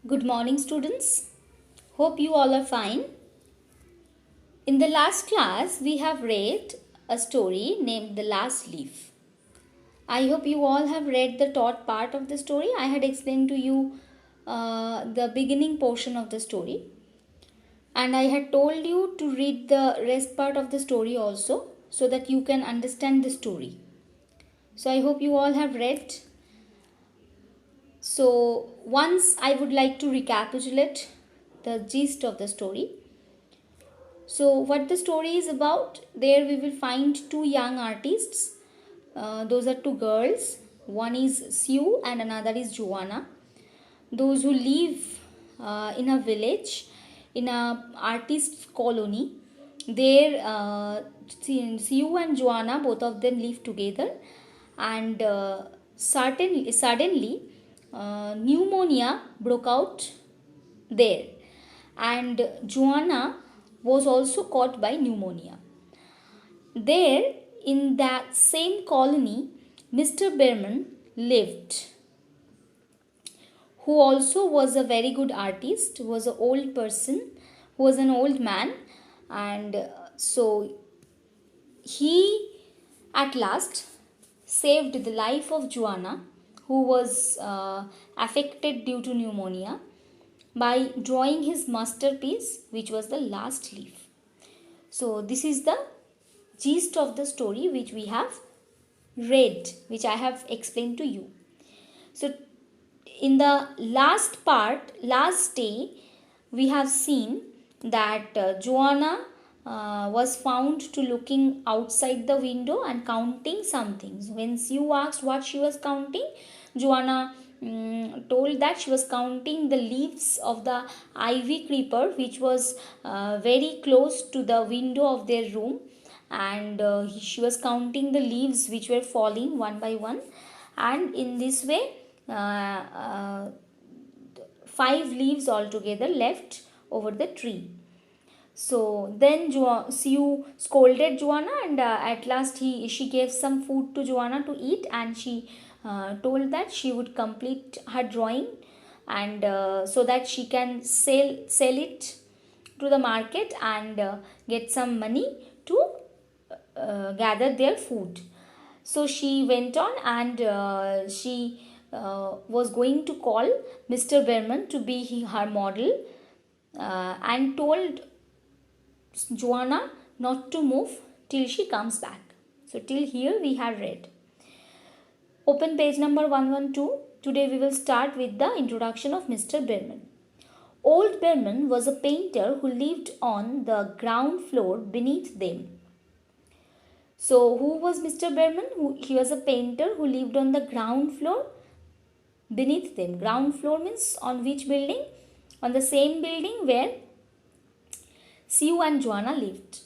Good morning, students. Hope you all are fine. In the last class, we have read a story named The Last Leaf. I hope you all have read the taught part of the story. I had explained to you the beginning portion of the story, and I had told you to read the rest part of the story also so that you can understand the story. So, I hope you all have read. So, once I would like to recapitulate the gist of the story. So, what the story is about, there we will find two young artists. Those are two girls. One is Sue and another is Joanna. Those who live in a village, in a artist's colony. There, Sue and Joanna, both of them live together, and suddenly, pneumonia broke out there, and Joanna was also caught by pneumonia. There, in that same colony, Mr. Berman lived, who also was a very good artist, was an old person, who was an old man, and so he at last saved the life of Joanna, who was affected due to pneumonia, by drawing his masterpiece, which was the last leaf. So, this is the gist of the story which we have read, which I have explained to you. So, in the last part, last day, we have seen that Joanna was found to looking outside the window and counting some things. When Sue asked what she was counting, Joanna told that she was counting the leaves of the ivy creeper, which was very close to the window of their room, and she was counting the leaves which were falling one by one, and in this way five leaves altogether left over the tree. So then Sue scolded Joanna, and at last she gave some food to Joanna to eat, and she told that she would complete her drawing, and so that she can sell it to the market and get some money to gather their food. So she went on, and she was going to call Mr. Berman to be her model, and told Joanna not to move till she comes back. So, till here we have read. Open page number 112. Today we will start with the introduction of Mr. Berman. Old Berman was a painter who lived on the ground floor beneath them. So, who was Mr. Berman? He was a painter who lived on the ground floor beneath them. Ground floor means on which building? On the same building where Sue and Joanna lived.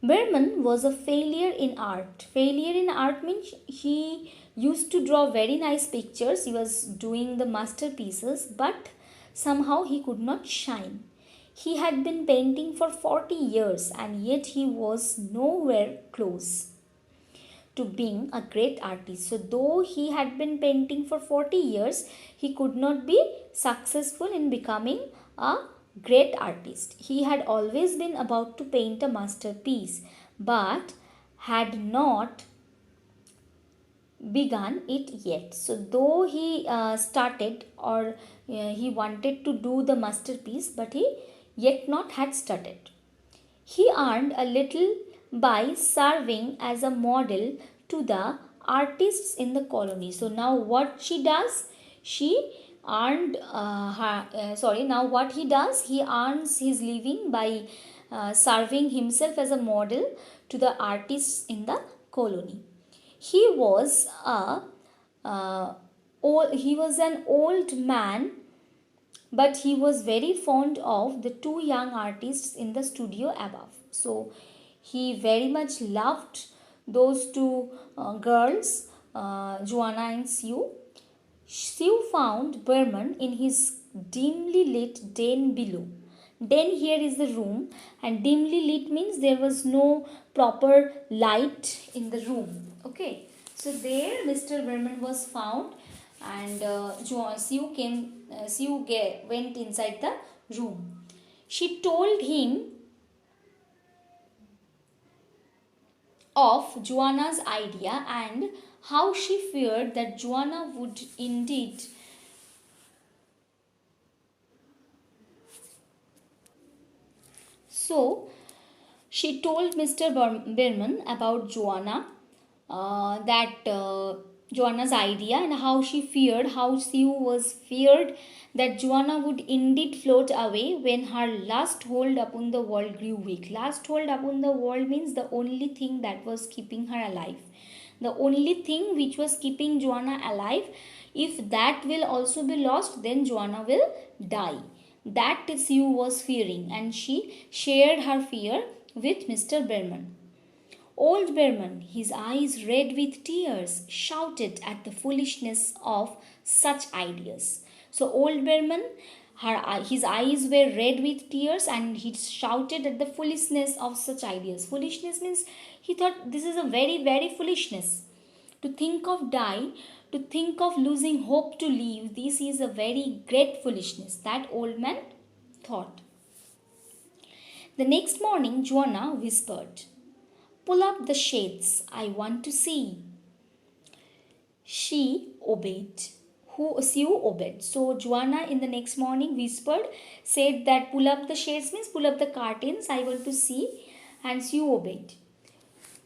Berman was a failure in art. Failure in art means he used to draw very nice pictures. He was doing the masterpieces, but somehow he could not shine. He had been painting for 40 years, and yet he was nowhere close to being a great artist. So, though he had been painting for 40 years, he could not be successful in becoming a great artist. He had always been about to paint a masterpiece, but had not begun it yet. So, though he started, or he wanted to do the masterpiece, but he yet not had started. He earned a little by serving as a model to the artists in the colony. So now what she does, she earned now what he does, he earns his living by serving himself as a model to the artists in the colony. He was an old man, but he was very fond of the two young artists in the studio above. So he very much loved those two girls, Joanna and Sue. Sue found Berman in his dimly lit den below. Den here is the room, and dimly lit means there was no proper light in the room. Okay, so there Mr. Berman was found and went inside the room. She told him of Joanna's idea and how she feared that Joanna would indeed. So she told Mr. Berman about Joanna's idea and how she feared, how she was feared that Joanna would indeed float away when her last hold upon the world grew weak. Last hold upon the world means the only thing that was keeping her alive. The only thing which was keeping Joanna alive, if that will also be lost, then Joanna will die. That Sue was fearing, and she shared her fear with Mr. Berman. Old Berman, his eyes red with tears, shouted at the foolishness of such ideas. So, old Berman, his eyes were red with tears and he shouted at the foolishness of such ideas. Foolishness means he thought this is a very, very foolishness. To think of die, to think of losing hope to live, this is a very great foolishness, that old man thought. The next morning, Joanna whispered, "Pull up the shades, I want to see." She obeyed. Sue obeyed. So Joanna in the next morning whispered, said that pull up the shades means pull up the curtains, I want to see. And Sue obeyed.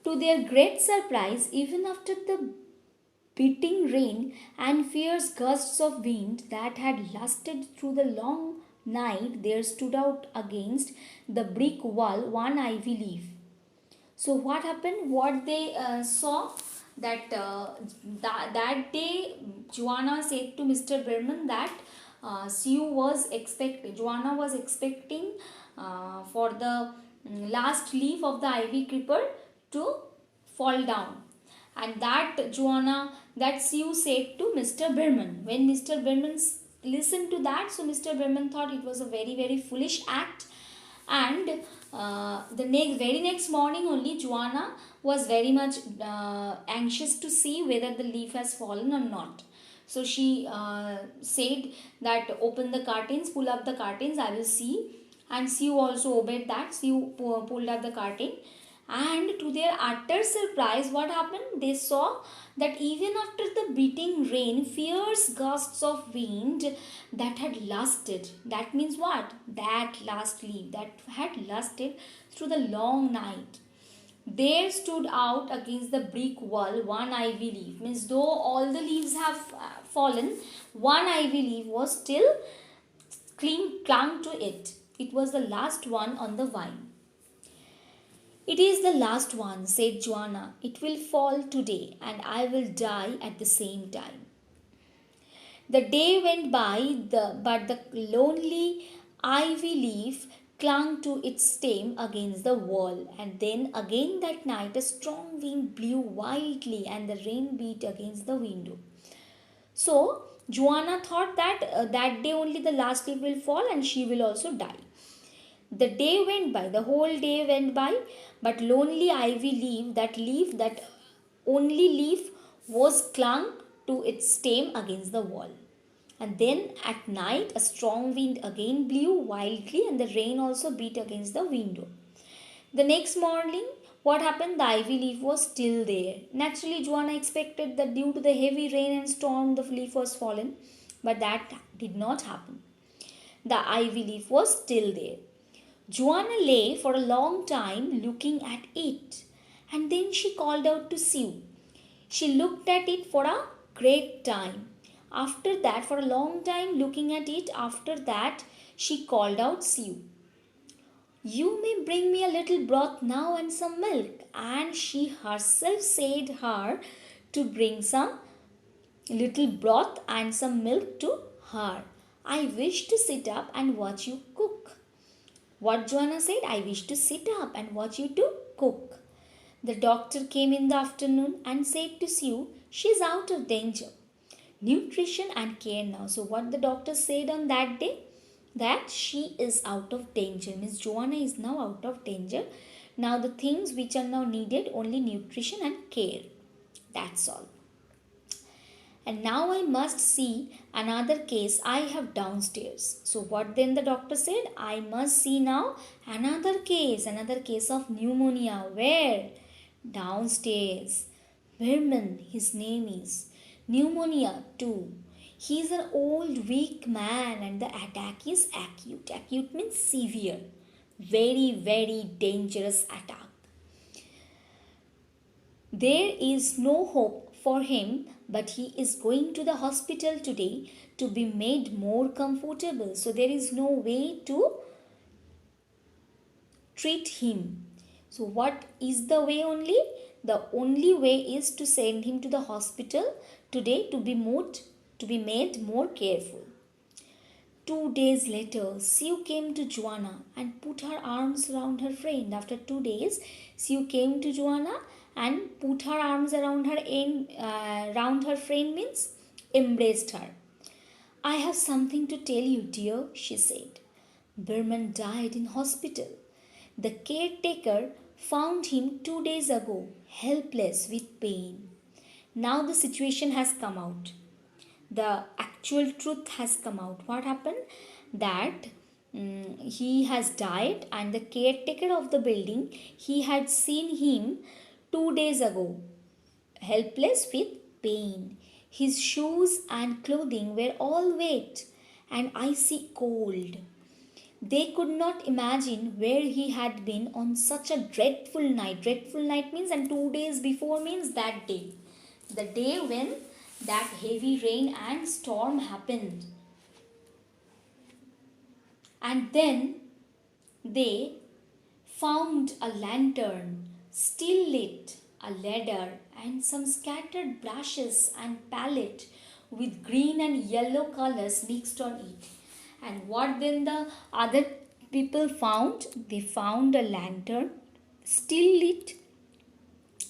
To their great surprise, even after the beating rain and fierce gusts of wind that had lasted through the long night, there stood out against the brick wall one ivy leaf. So what happened? What they saw that that day, Joanna said to Mr. Berman that Joanna was expecting for the last leaf of the ivy creeper to fall down, and that Sue said to Mr. Berman. When Mr. Berman listened to that, so Mr. Berman thought it was a very, very foolish act, and very next morning only Joanna was very much anxious to see whether the leaf has fallen or not. So she said that open the curtains, pull up the curtains, I will see. And Sue also obeyed that. Sue pulled up the curtain, and to their utter surprise, what happened? They saw that even after the beating rain, fierce gusts of wind that had lasted. That means what? That last leaf that had lasted through the long night. There stood out against the brick wall one ivy leaf. Means though all the leaves have fallen, one ivy leaf was still clung to it. It was the last one on the vine. "It is the last one," said Joanna. "It will fall today, and I will die at the same time." The day went by, but the lonely ivy leaf clung to its stem against the wall. And then again that night a strong wind blew wildly, and the rain beat against the window. So Joanna thought that that day only the last leaf will fall and she will also die. The day went by, the whole day went by, but lonely ivy leaf, that only leaf was clung to its stem against the wall. And then at night a strong wind again blew wildly and the rain also beat against the window. The next morning, what happened? The ivy leaf was still there. Naturally, Joanna expected that due to the heavy rain and storm, the leaf was fallen, but that did not happen. The ivy leaf was still there. Joanna lay for a long time looking at it, and then she called out to Sue. She looked at it for a great time. After that, for a long time looking at it, after that, she called out Sue. "You may bring me a little broth now and some milk." And she herself said her to bring some little broth and some milk to her. "I wish to sit up and watch you cook." What Joanna said? "I wish to sit up and watch you to cook." The doctor came in the afternoon and said to Sue, "She's out of danger. Nutrition and care now." So what the doctor said on that day? That she is out of danger. Miss Joanna is now out of danger. Now the things which are now needed, only nutrition and care. That's all. and now I must see another case I have downstairs. So, what then the doctor said? I must see now another case of pneumonia. Where? Downstairs. Vermin, his name is. Pneumonia too. He is an old, weak man, and the attack is acute. Acute means severe. Very, very dangerous attack. There is no hope for him, but he is going to the hospital today to be made more comfortable. So there is no way to treat him. So what is the way only? The only way is to send him to the hospital today to be made more careful. 2 days later, Sue came to Joanna and put her arms around her friend. After 2 days, Sue came to Joanna and put her arms around her friend means embraced her. I have something to tell you, dear, she said. Berman died in hospital. The caretaker found him 2 days ago, helpless with pain. Now the situation has come out. The actual truth has come out. What happened? That he has died, and the caretaker of the building, he had seen him 2 days ago, helpless with pain. His shoes and clothing were all wet and icy cold. They could not imagine where he had been on such a dreadful night. Dreadful night means, and 2 days before means that day. The day when that heavy rain and storm happened. And then they found a lantern, still lit, a ladder, and some scattered brushes and palette with green and yellow colors mixed on it. And what then the other people found? They found a lantern, still lit,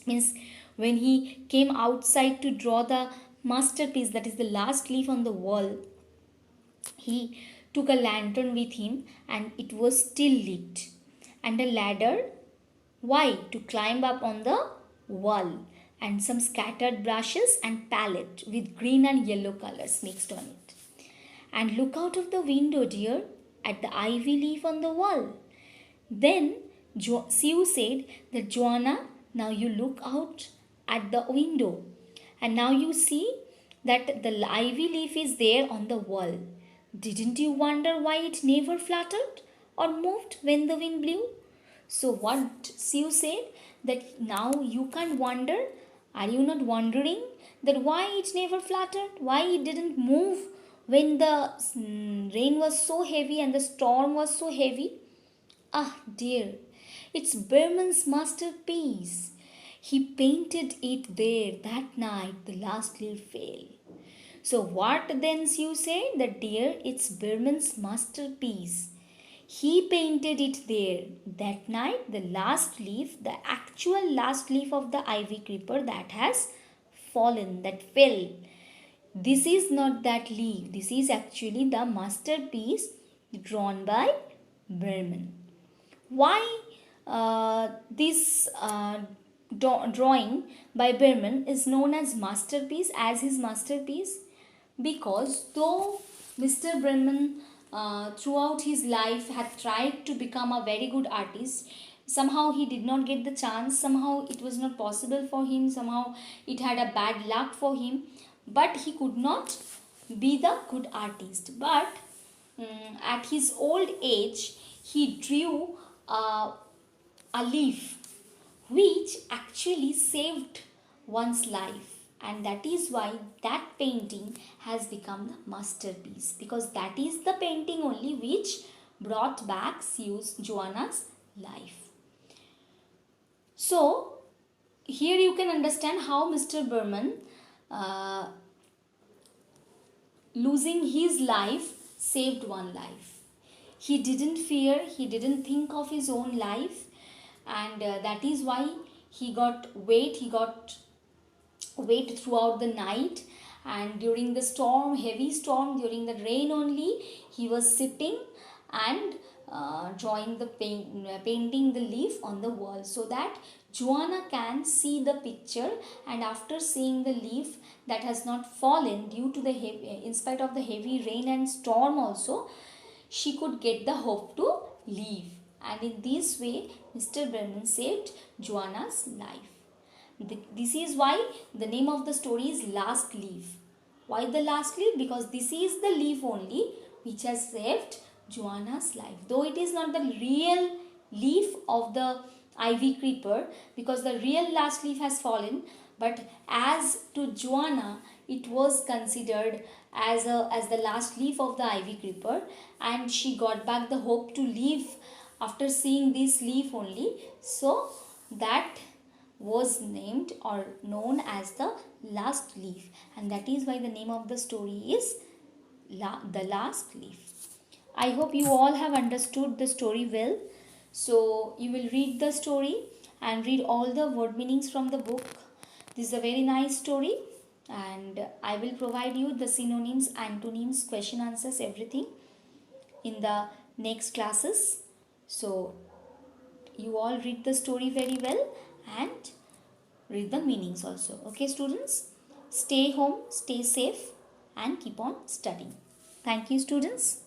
means when he came outside to draw the masterpiece, that is the last leaf on the wall, he took a lantern with him and it was still lit, and a ladder. Why? To climb up on the wall, and some scattered brushes and palette with green and yellow colors mixed on it. And look out of the window, dear, at the ivy leaf on the wall. Then Sue said that, Joanna, now you look out at the window, and now you see that the ivy leaf is there on the wall. Didn't you wonder why it never fluttered or moved when the wind blew? So what Sue said, that now you can wonder. Are you not wondering that why it never fluttered? Why it didn't move when the rain was so heavy and the storm was so heavy? Ah, dear, it's Berman's masterpiece. He painted it there that night the last leaf fell. So what then you say? That, dear, it's Berman's masterpiece. He painted it there that night, the last leaf, the actual last leaf of the ivy creeper that has fallen, that fell. This is not that leaf. This is actually the masterpiece drawn by Berman. Why this drawing by Berman is known as masterpiece, as his masterpiece? Because though Mr. Berman throughout his life had tried to become a very good artist, somehow he did not get the chance, somehow it was not possible for him, somehow it had a bad luck for him, but he could not be the good artist. But at his old age, he drew a leaf which actually saved one's life, and that is why that painting has become the masterpiece, because that is the painting only which brought back Joanna's life. So here you can understand how Mr. Berman losing his life saved one life. He didn't fear, he didn't think of his own life, and that is why he got wait throughout the night, and during the storm, heavy storm, during the rain only, he was sitting and drawing the painting the leaf on the wall, so that Joanna can see the picture, and after seeing the leaf that has not fallen due to the in spite of the heavy rain and storm also, she could get the hope to leave. And in this way, Mr. Brennan saved Joanna's life. This is why the name of the story is Last Leaf. Why the last leaf? Because this is the leaf only which has saved Joanna's life. Though it is not the real leaf of the ivy creeper, because the real last leaf has fallen, but as to Joanna, it was considered as the last leaf of the ivy creeper, and she got back the hope to live after seeing this leaf only. So that was named or known as the last leaf, and that is why the name of the story is the last leaf. I hope you all have understood the story well. So you will read the story and read all the word meanings from the book. This is a very nice story, and I will provide you the synonyms, antonyms, question answers, everything in the next classes. So you all read the story very well and read the meanings also. Okay, students, stay home, stay safe, and keep on studying. Thank you, students.